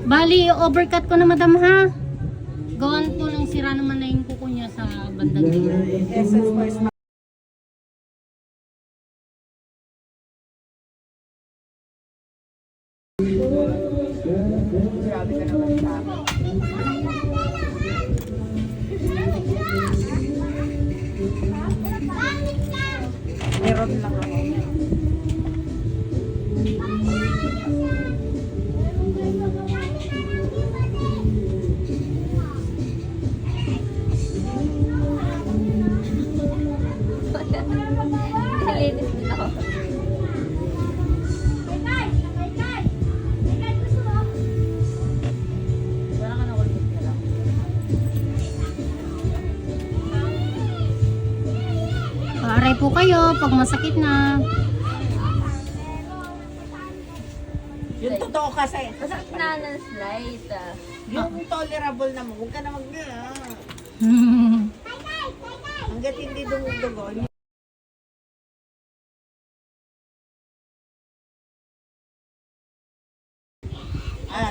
Bali, overcut ko na madam ha. Gawan ko lang sira naman na yung kuko niya sa bandang dito. Essence first. Grabe ka naman sa akin. Meron lang ako. Nilinis din ako. Wala ka na ulit na lang. Paaray po kayo pag masakit na. Yung totoo kasi. Masakit na ng slight. Yung tolerable na mo, huwag ka na hanggat hindi dumudugo.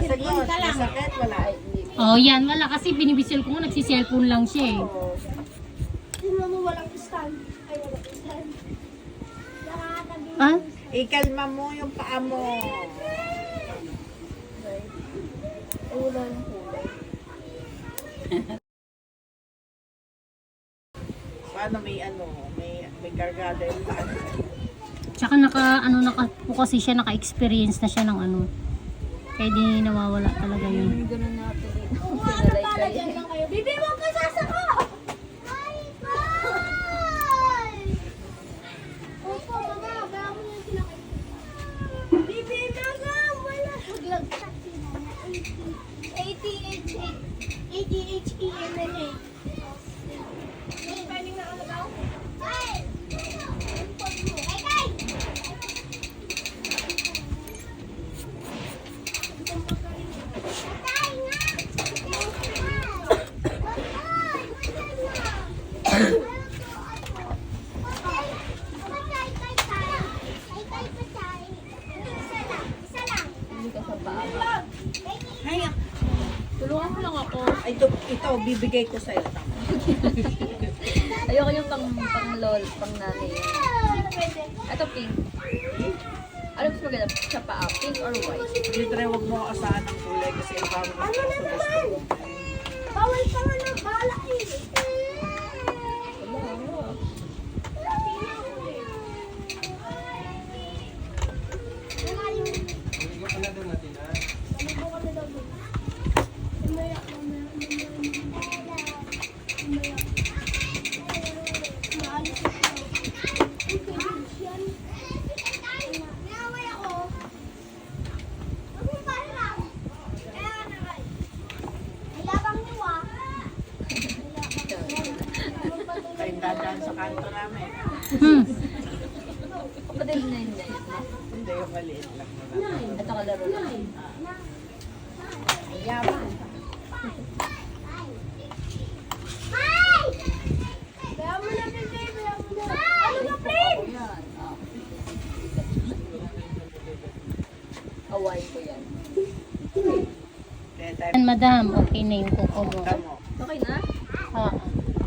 Sagot. Masakit, wala. Oh, yan. Wala kasi binibisil ko nga. Nagsiselfone lang siya eh. Oo. Tingnan mo walang stand. Ay, walang stand. Nakakatabi. Ha? Ikalma mo yung paa mo. Wala yung kulay. Paano may kargada yung paa. Tsaka naka po kasi siya, naka-experience na siya ng ano. Kaya di nawawala talaga yun. Yung ganun natin dito. Para Sinalay para kayo. dyan lang kayo. Bibi, huwag ka sasaka! Ay, opo, mama, baka mo yung sinakit. Bibi, naga, wala. Maglagsak sila na 80-H-E-N-N-A. Yung pending na ano daw? Ay! Hindi ka sa paa. Ay, Tulungan mo lang ako. ito, bibigay ko sa'yo. Ayoko yung pang lol, pang nanay. Ito pink. Ano mas maganda? Sa paa, pink or white? Dito rin, huwag mo asahan ng kulay kasi ang bago mo Ano na sa naman? Bawal ka nga ng bala eh. Kayong dadaan sa kanto namin. Kapatid na yun guys. Hindi, yung maliit lang naman. Ito kalaro lang. Yaman. Kaya mo na, Bibi, kaya mo na. Ano ba, friend? Yan. Hawaii ko yan. Kaya tayo, Madam, okay na yung kuko mo. mo. Okay na? Ah.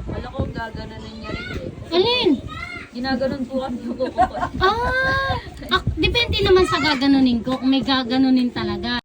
Wala ko gaganunin niya rin eh. Alin? Ginaganon po kasi yung kuko ko. Depende naman sa gaganunin ko. Kung may gaganunin talaga.